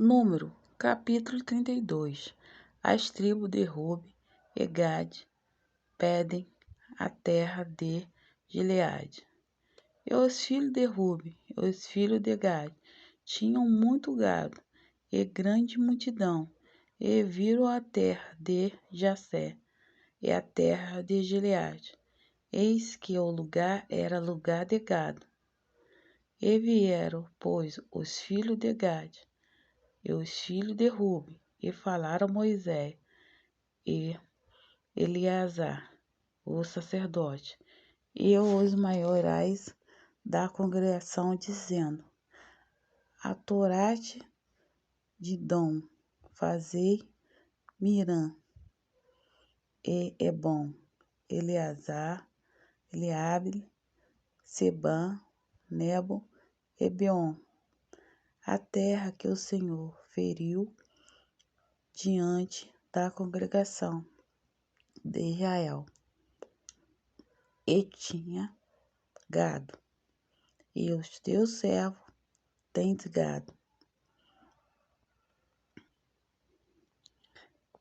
Número, capítulo 32. As tribos de Rúben e Gade pedem a terra de Gileade. E os filhos de Rúben e os filhos de Gade tinham muito gado e grande multidão, e viram a terra de Jacé e a terra de Gileade. Eis que o lugar era lugar de gado. E vieram, pois, os filhos de Gade e os filhos de Rúben, e falaram a Moisés e Eleazar, o sacerdote, e os maiorais da congregação, dizendo: A Torate de Dom, fazei Mirã e Ebom, Eleazar, Eliabe, Sebã, Nebo e Beom, a terra que o Senhor feriu diante da congregação de Israel, e tinha gado, e os teus servos têm gado.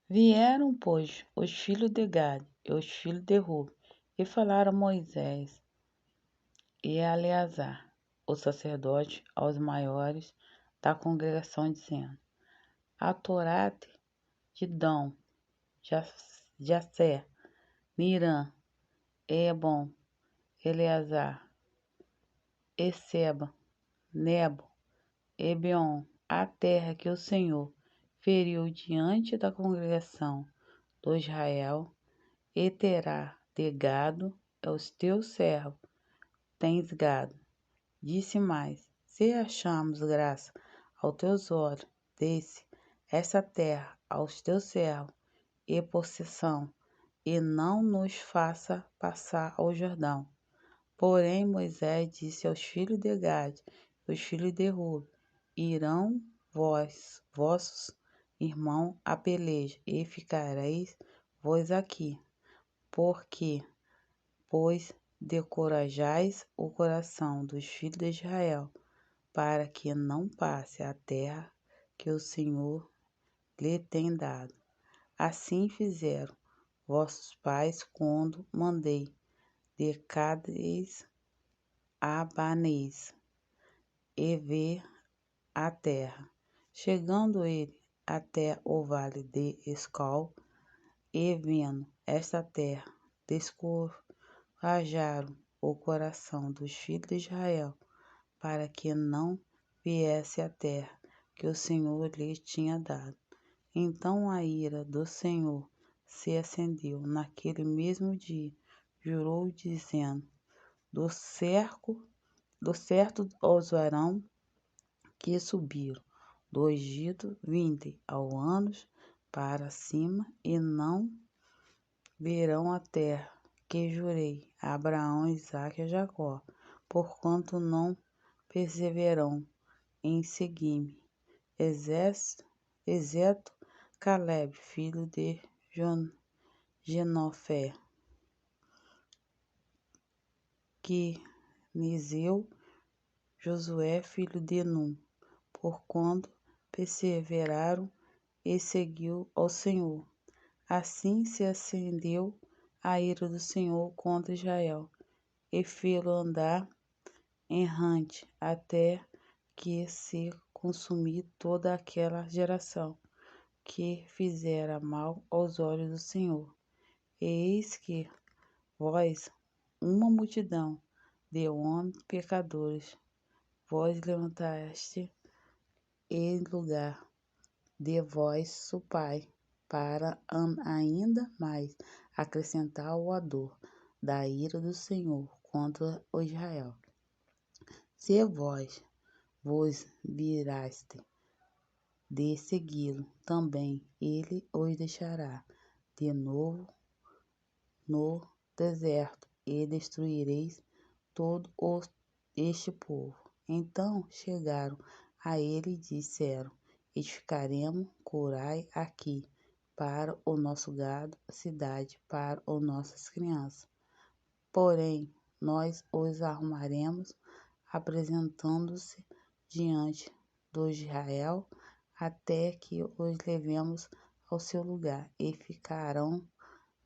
Vieram, pois, os filhos de Gade e os filhos de Rúben, e falaram a Moisés e a Eleazar, o sacerdote, aos maiores da congregação, dizendo: A Torate de Dom, Jacé, Mirã, Ebom, Eleazar, Seba, Nebo e Beom, a terra que o Senhor feriu diante da congregação do Israel, e terá de gado aos teus servos, tens gado. Disse mais: Se acharmos graça aos teus olhos, desce essa terra aos teus servos e possessão, e não nos faça passar ao Jordão. Porém Moisés disse aos filhos de Gade e aos filhos de Rúben: Irão vossos irmãos a peleja, e ficareis vós aqui. Porque, pois, descorajais o coração dos filhos de Israel, para que não passe a terra que o Senhor lhe tem dado. Assim fizeram vossos pais quando mandei de Cádiz a Barnês, e ver a terra. Chegando ele até o vale de Escol, e vendo esta terra, descorajaram o coração dos filhos de Israel, para que não viesse a terra que o Senhor lhes tinha dado. Então a ira do Senhor se acendeu naquele mesmo dia, jurou, dizendo: Do certo os varão que subiram do Egito, vinde ao anos para cima, e não verão a terra que jurei a Abraão, Isaque e Jacó, porquanto não perseveram em seguir-me, exceto Caleb, filho de Jenofé, Quenizeu, Josué, filho de Num, porquanto perseveraram e seguiu ao Senhor. Assim se acendeu a ira do Senhor contra Israel, e fê-lo andar errante, até que se consumir toda aquela geração que fizera mal aos olhos do Senhor. E eis que vós, uma multidão de homens pecadores, vós levantaste em lugar de vosso pai, para ainda mais acrescentar a dor da ira do Senhor contra o Israel. Se vós vos viraste de segui-lo, também ele os deixará de novo no deserto, e destruireis todo este povo. Então chegaram a ele e disseram: Edificaremos curai aqui para o nosso gado, cidade para as nossas crianças. Porém, nós os arrumaremos, apresentando-se diante do Israel até que os levemos ao seu lugar, e ficarão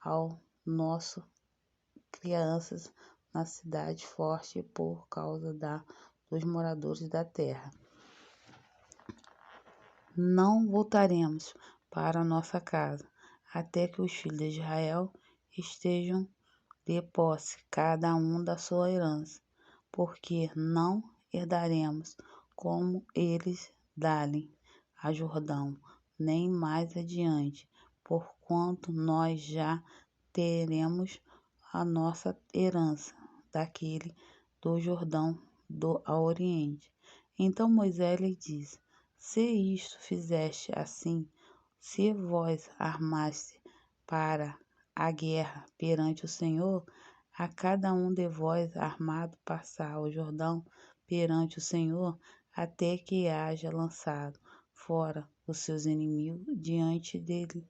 ao nosso crianças na cidade forte por causa dos moradores da terra. Não voltaremos para nossa casa, até que os filhos de Israel estejam de posse, cada um da sua herança, porque não herdaremos como eles dali a Jordão, nem mais adiante, porquanto nós já teremos a nossa herança daquele do Jordão ao oriente. Então Moisés lhe disse: Se isto fizeste assim, se vós armaste para a guerra perante o Senhor, a cada um de vós armado passar o Jordão perante o Senhor, até que haja lançado fora os seus inimigos diante dele.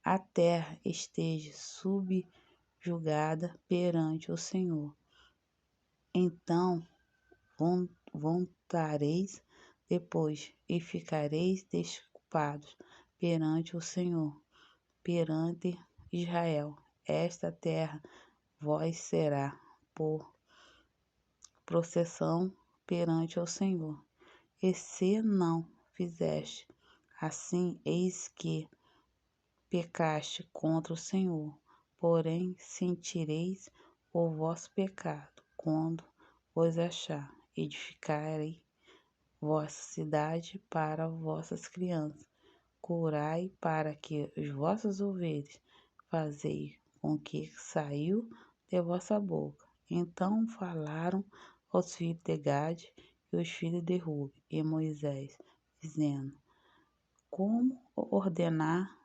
A terra esteja subjugada perante o Senhor. Então voltareis depois e ficareis desculpados perante o Senhor, perante Israel. Esta terra vós será por processão perante o Senhor. E se não fizeste assim, eis que pecaste contra o Senhor, porém sentireis o vosso pecado quando vos achar. Edificarei vossa cidade para vossas crianças, curai para que os vossos ovelhas, fazei com que saiu de vossa boca. Então falaram aos filhos de Gade e os filhos de Ruben e Moisés, dizendo: Como ordenar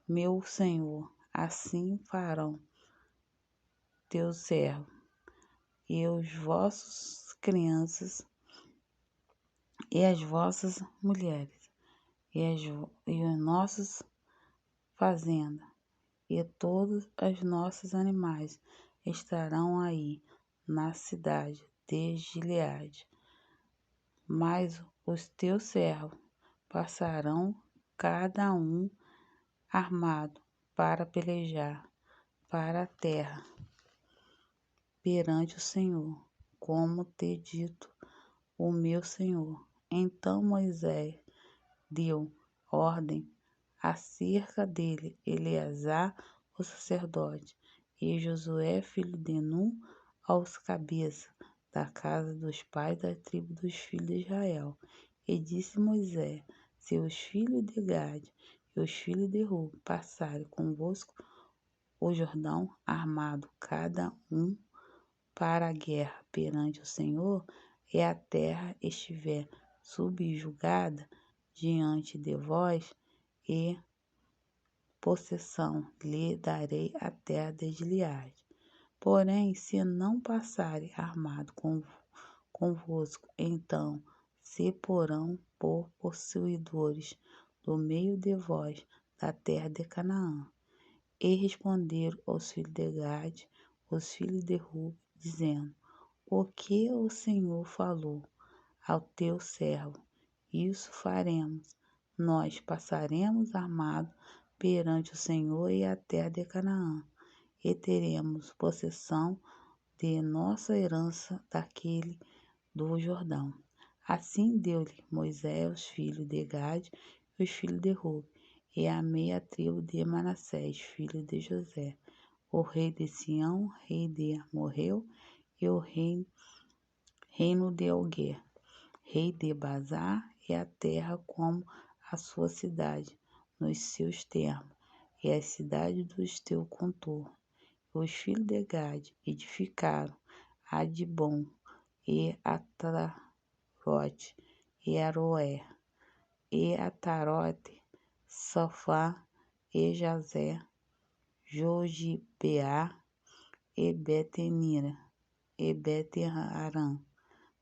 meu Senhor, assim farão teus servos e os vossos crianças e as vossas mulheres e as nossas fazendas e todos os nossos animais estarão aí na cidade de Gileade. Mas os teus servos passarão cada um armado para pelejar para a terra perante o Senhor, como te dito o meu Senhor. Então Moisés deu ordem acerca dele Eleazar, o sacerdote, e Josué, filho de Nun, aos cabeças da casa dos pais da tribo dos filhos de Israel. E disse Moisés: Se os filhos de Gade e os filhos de Ruben passarem convosco o Jordão, armado cada um para a guerra perante o Senhor, e a terra estiver subjugada diante de vós, e possessão lhe darei a terra de Gileade. Porém, se não passarem armado convosco, então se porão por possuidores do meio de vós da terra de Canaã. E responderam os filhos de Gade, os filhos de Ruben, dizendo: O que o Senhor falou ao teu servo, isso faremos. Nós passaremos armados perante o Senhor e a terra de Canaã, e teremos possessão de nossa herança daquele do Jordão. Assim deu-lhe Moisés os filhos de Gade e os filhos de Ruben, e a meia tribo de Manassés, filho de José. O rei de Sião, rei de morreu, e o reino de Oguer, rei de Bazar, e a terra como a sua cidade, nos seus termos, e as cidades dos teus contornos. Os filhos de Gade edificaram Adibon, e Atarote, e Aroé, e Atarote, Sofá, e Jazé, Jogibeá, e Betenira, e Bete-Arã,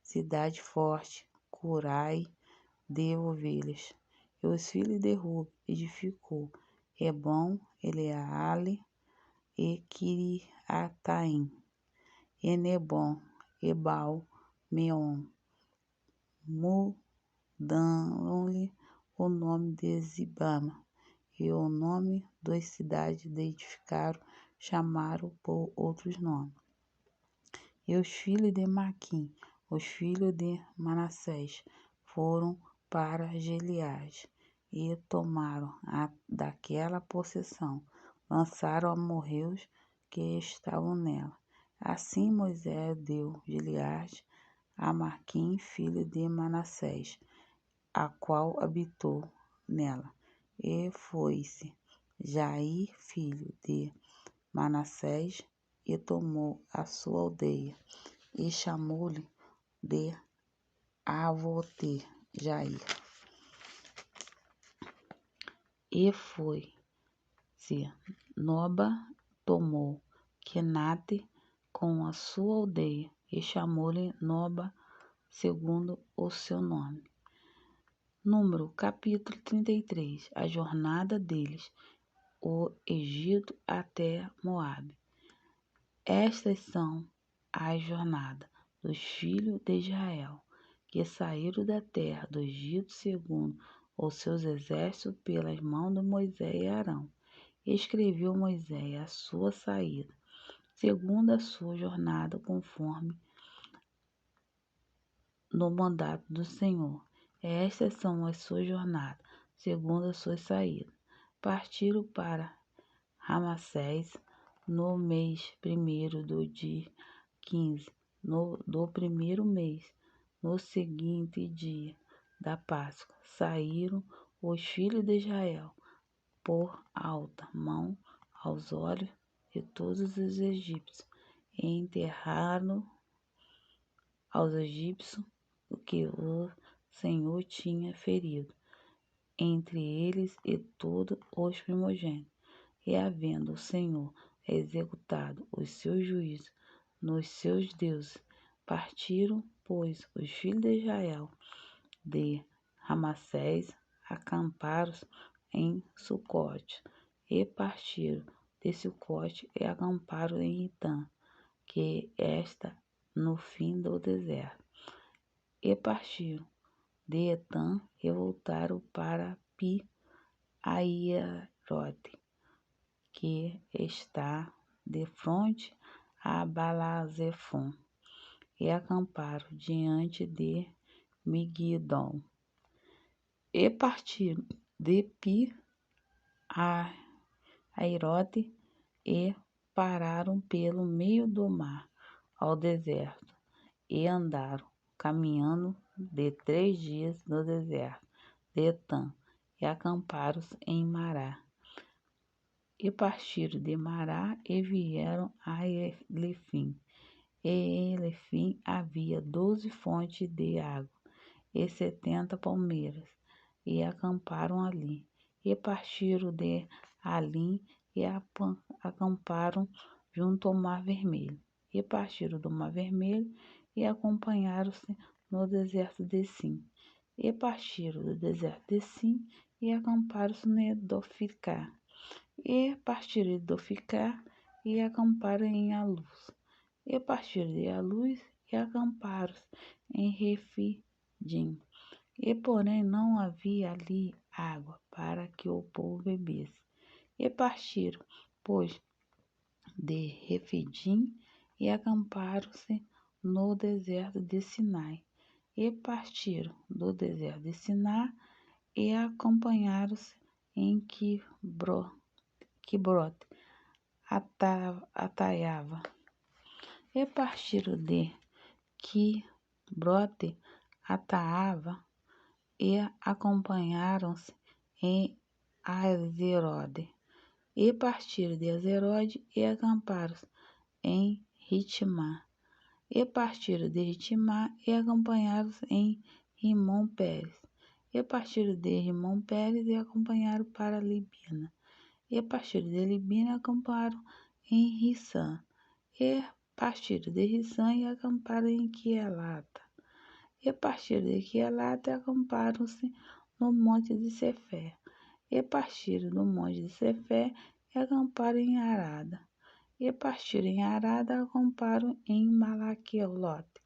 cidade forte, curai de ovelhas. E os filhos de Ruben edificou Hebron, Eleale, e Quiriataim, e Nebom, e Baal, Meon, dando-lhe o nome de Zibama, e o nome das cidades de edificaram chamaram por outros nomes. E os filhos de Maquim, os filhos de Manassés, foram para Gileade, e tomaram daquela possessão, lançaram amorreus que estavam nela. Assim Moisés deu Gileade a Maquim, filho de Manassés, a qual habitou nela. E foi-se Jair, filho de Manassés, e tomou a sua aldeia, e chamou-lhe de Avote Jair. E foi-se Noba, tomou Quenate com a sua aldeia, e chamou-lhe Noba, segundo o seu nome. Número, capítulo 33. A jornada deles, o Egito até Moabe. Estas são as jornadas dos filhos de Israel, que saíram da terra do Egito segundo os seus exércitos pelas mãos de Moisés e Arão. Escreveu Moisés a sua saída, segundo a sua jornada, conforme no mandato do Senhor. Estas são as suas jornadas, segundo as suas saídas. Partiram para Ramassés no mês primeiro do dia 15 do primeiro mês, no seguinte dia da Páscoa. Saíram os filhos de Israel por alta mão aos olhos de todos os egípcios, e enterraram aos egípcios o que o Senhor tinha ferido, entre eles e todos os primogênitos. E havendo o Senhor executado os seus juízos nos seus deuses, partiram, pois, os filhos de Israel de Ramassés, acamparam-se em Sucote, e partiram de Sucote e acamparam em Itã, que está no fim do deserto. E partiram de Etã e voltaram para Pi-Ahirote, que está de frente a Baal-Zefon, e acamparam diante de Migdol. E partiram de Pi-Ahirote e pararam pelo meio do mar ao deserto, e andaram caminhando de 3 dias no deserto de Etã, e acamparam-se em Mará. E partiram de Mará e vieram a Elefim. E em Elefim havia 12 fontes de água e 70 palmeiras, e acamparam ali. E partiram de Alim e acamparam junto ao Mar Vermelho. E partiram do Mar Vermelho e acompanharam-se no deserto de Sim. E partiram do deserto de Sim e acamparam-se em Doficá. E partiram de Doficá e acamparam em Aluz. E partiram de Aluz e acamparam-se em Refidim. E porém não havia ali água para que o povo bebesse. E partiram, pois, de Refidim e acamparam-se no deserto de Sinai. E partiram do deserto de Sinai e acompanharam-se em Quibrote Ataiava. E partiram de Quibrote Ataiava e acompanharam-se em Azerode. E partiram de Azerode e acamparam-se em Ritmá. E partiram de Ritmá e acompanharam-se em Rimon-Pérez. E partiram de Rimon-Pérez e acompanharam para Libina. E partiram de Libina e acamparam em Rissã. E partiram de Rissã e acamparam em Quielata. E partiram de Quielata e acamparam-se no monte de Cefé. E partiram do monte de Cefé e acamparam em Arada. E partiram em Arada e acamparam em Malaquelote.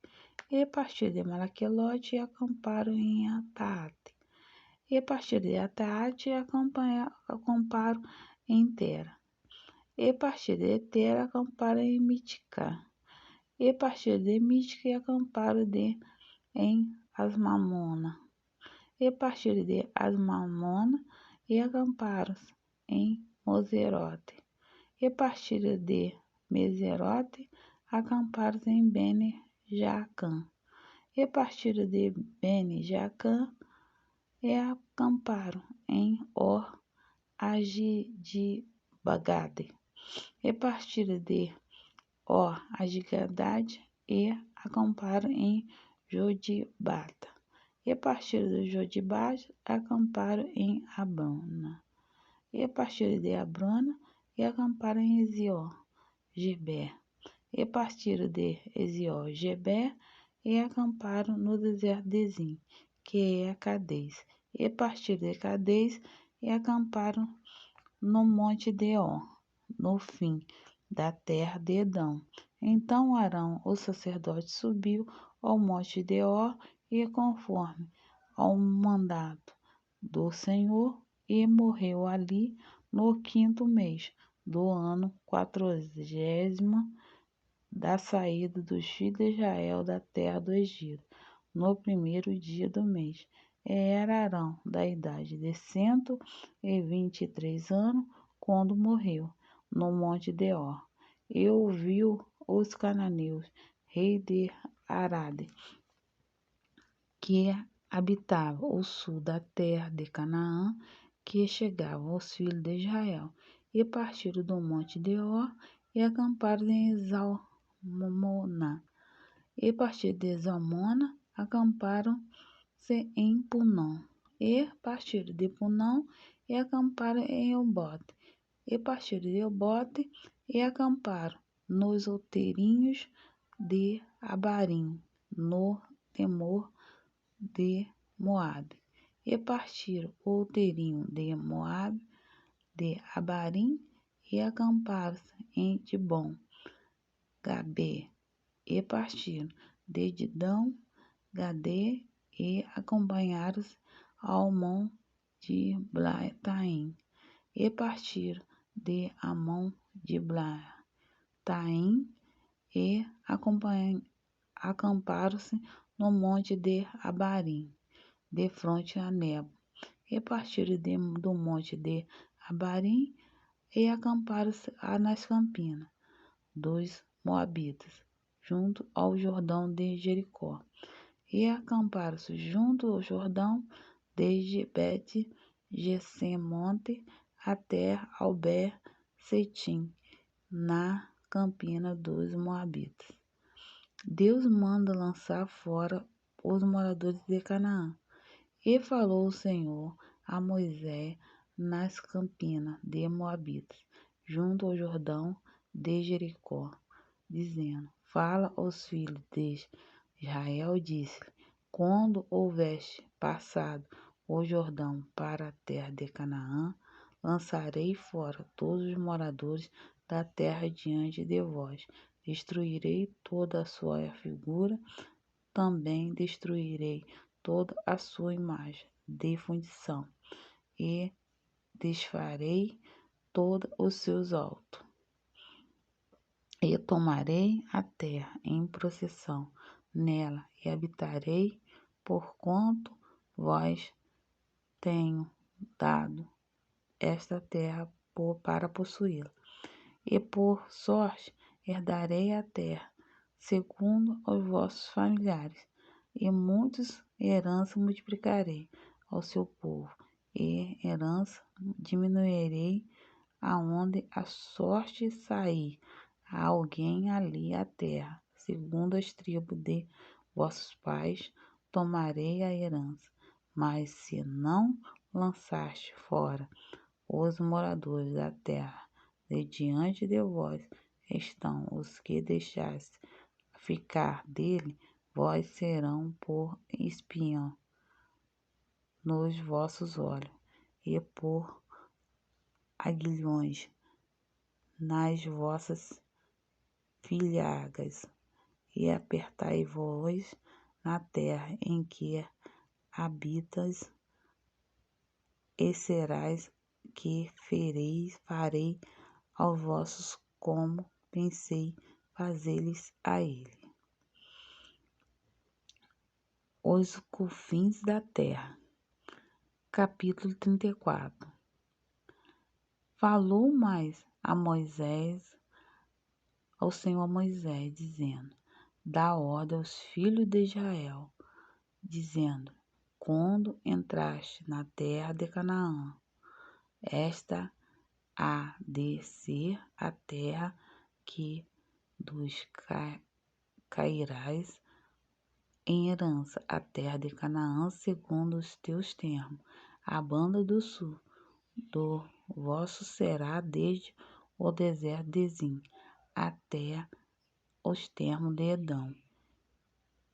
e partiram de Maraquelote e acamparam em Ataate. E partiram de Ataate e acamparam em Tera. E partiram de Tera, acamparam em Miticá. E partiram de Mitica e acamparam em Asmamona. E partiram de Asmamona e acamparam em Moserote. E partiram de Meserote, acamparam em Bene-Jaacã. E partiram de Bene-Jaacã e acamparam em Or-Agidibagade. E partiram de Or-Agigadade e acamparam em Jodibata. E partiram de Jodibata, acamparam em Abana. E partiram de Abrona e acamparam em Ezió-Geber. E partiram de Ezió-Geber e acamparam no deserto de Zim, que é Cadês. E partiram de Cadês e acamparam no monte de Ó, no fim da terra de Edom. Então Arão, o sacerdote, subiu ao monte de Ó e, conforme ao mandato do Senhor, e morreu ali no 5º mês do ano 40º da saída dos filhos de Israel da terra do Egito, no 1º dia do mês. Era Arão da idade de 123 anos quando morreu no monte de Ó. E ouviu os cananeus, rei de Arade, que habitava o sul da terra de Canaã, que chegavam os filhos de Israel, e partiram do monte de Ó e acamparam em Zalmona. E partiram de Zalmona, acamparam-se em Punom. E partiram de Punom e acamparam em Obote. E partiram de Obote e acamparam nos outeirinhos de Abarim, no temor de Moabe. E partiram o outeirinho de Moabe, de Abarim, e acamparam-se em Dibon, Gaber. E partiram de Didão, Gadê, e acompanharam-se ao monte de Blataim. E partiram de Amon de Blataim e acamparam-se no monte de Abarim, de fronte a Nebo. E partiram do monte de Abarim e acamparam-se nas campinas dos Moabitas, junto ao Jordão de Jericó. E acamparam-se junto ao Jordão, desde Bet-Gessemonte até ao Ber-Setim, na campina dos Moabitas. Deus manda lançar fora os moradores de Canaã. E falou o Senhor a Moisés nas campinas de Moabitas, junto ao Jordão de Jericó, dizendo: Fala aos filhos de Israel e disse-lhe: Quando houveste passado o Jordão para a terra de Canaã, lançarei fora todos os moradores da terra diante de vós. Destruirei toda a sua figura, também destruirei toda a sua imagem de fundição, e desfarei todos os seus altos. E tomarei a terra em possessão nela, e habitarei, porquanto vós tenho dado esta terra para possuí-la. E por sorte herdarei a terra, segundo aos vossos familiares, e muitas heranças multiplicarei ao seu povo, e herança diminuirei aonde a sorte sair a alguém ali a terra, segundo as tribos de vossos pais, tomarei a herança. Mas se não lançaste fora os moradores da terra, de diante de vós estão os que deixaste ficar dele, vós serão por espião nos vossos olhos, e por aguilhões nas vossas filhagas, e apertai-vos na terra em que habitas, e serás que farei aos vossos como pensei fazer-lhes a ele. Os confins da terra. Capítulo 34. Falou mais ao Senhor a Moisés, dizendo: dá ordem aos filhos de Israel, dizendo: quando entraste na terra de Canaã, esta há de ser a terra que dos cairás em herança, a terra de Canaã, segundo os teus termos. A banda do sul do vosso será desde o deserto de Zim até os termos de Edom,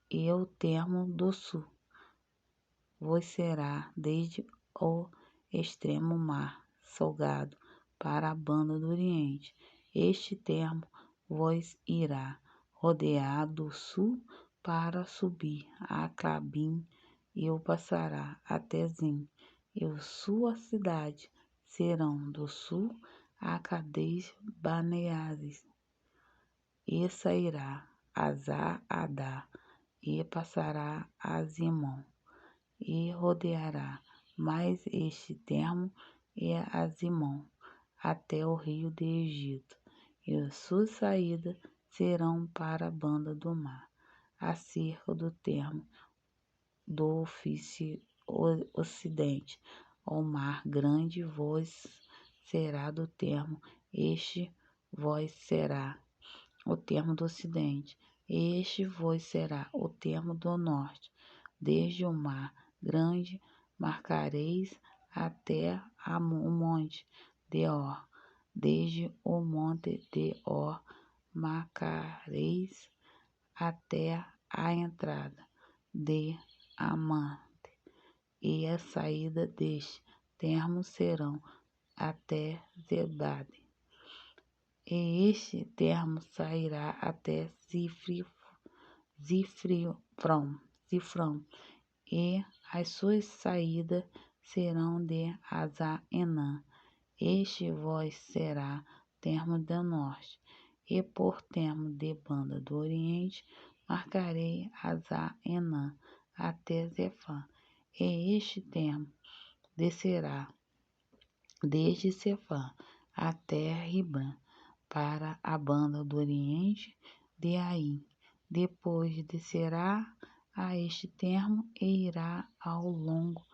e o termo do sul vos será desde o extremo mar salgado para a banda do oriente. Este termo vos irá rodear do sul para subir a Acabim, e o passará até Zim, e sua cidade serão do sul a Cades Baneares, e sairá a Adá, e passará a Zimon, e rodeará mais este termo e a Zimon, até o rio de Egito, e as suas saídas serão para a banda do mar, acerca do termo do ocidente. O mar grande vos será do termo, este vos será o termo do ocidente, este vos será o termo do norte. Desde o mar grande marcareis até o monte de Or, desde o monte de Or marcareis até a entrada de Amante, e a saída deste termo serão até Zebade, e este termo sairá até Zifrão, e as suas saídas serão de Aza-Enã. Este vos será termo do norte, e por termo de banda do oriente marcarei Aza-Enã até Zefã, e este termo descerá desde Zefã até Ribã, para a banda do oriente de Aim. Depois descerá a este termo e irá ao longo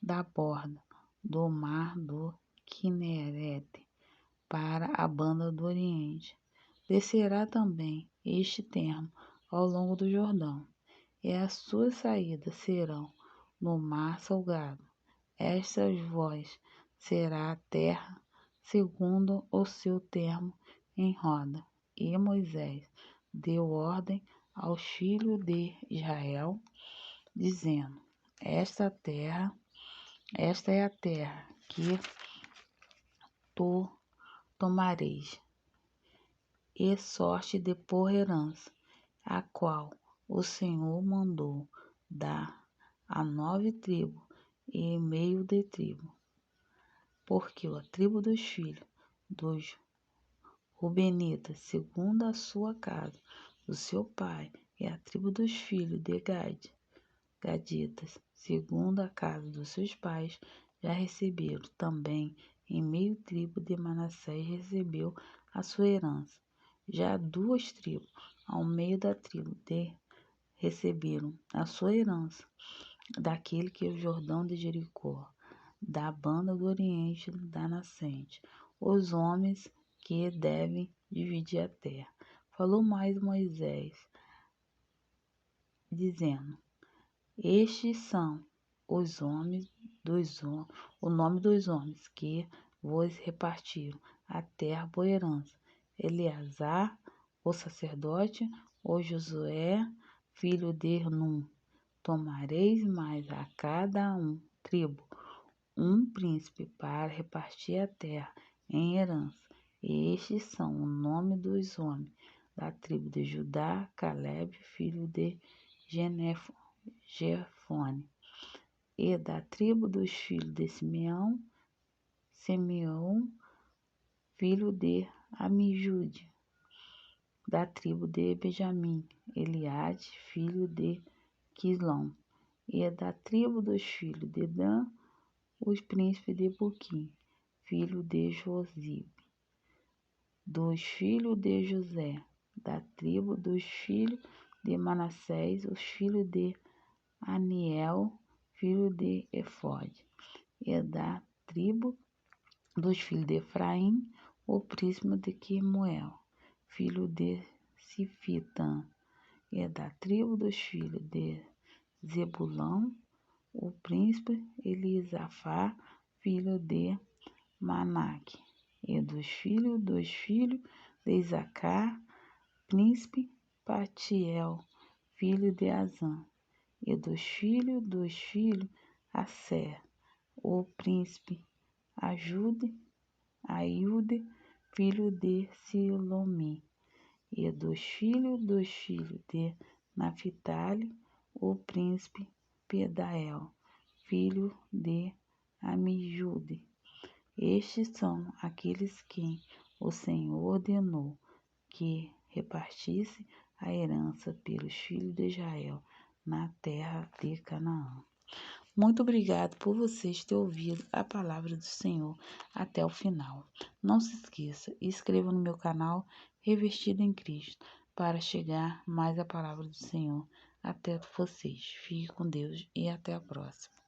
da borda do mar do Quinerete, para a banda do oriente. Descerá também este termo ao longo do Jordão, e as suas saídas serão no mar salgado. Estas vós será a terra segundo o seu termo em roda. E Moisés deu ordem aos filhos de Israel, dizendo: esta é a terra que tu tomareis, e sorte de por herança, a qual o Senhor mandou dar a 9 tribos e meio de tribo, porque a tribo dos filhos dos Rubenitas, segundo a sua casa, do seu pai, e a tribo dos filhos de Gaditas, segundo a casa dos seus pais, já receberam também em meio tribo de Manassés recebeu a sua herança. Já 2 tribos, ao meio da tribo de receberam a sua herança, daquele que é o Jordão de Jericó, da banda do oriente da nascente, os homens que devem dividir a terra. Falou mais Moisés, dizendo: estes são os homens o nome dos homens que vos repartiram a terra por herança: Eleazar, o sacerdote, o Josué, filho de Num. Tomareis mais a cada tribo um príncipe para repartir a terra em herança. E estes são o nome dos homens Da tribo de Judá, Calebe, filho de Jefone. E da tribo dos filhos de Simeão, Simeão, filho de Amijude. Da tribo de Benjamim, Eliade, filho de Quilom. E da tribo dos filhos de Dan, os príncipes de Buquim, filho de Josibe. Dos filhos de José, da tribo dos filhos de Manassés, os filhos de Aniel, filho de Efode. E da tribo dos filhos de Efraim, o príncipe de Quemuel, filho de Sifitã. E da tribo dos filhos de Zebulão, o príncipe Elisafá, filho de Manaque. E dos filhos de Isacar, príncipe Patiel, filho de Azã. E dos filhos Asser, o príncipe Aiude, filho de Silomim. E dos filhos de Naphtali, o príncipe Pedael, filho de Amijude. Estes são aqueles que o Senhor ordenou que repartisse a herança pelos filhos de Israel na terra de Canaã. Muito obrigado por vocês terem ouvido a palavra do Senhor até o final. Não se esqueça, inscreva no meu canal Revestido em Cristo para chegar mais a palavra do Senhor até vocês. Fique com Deus e até a próxima.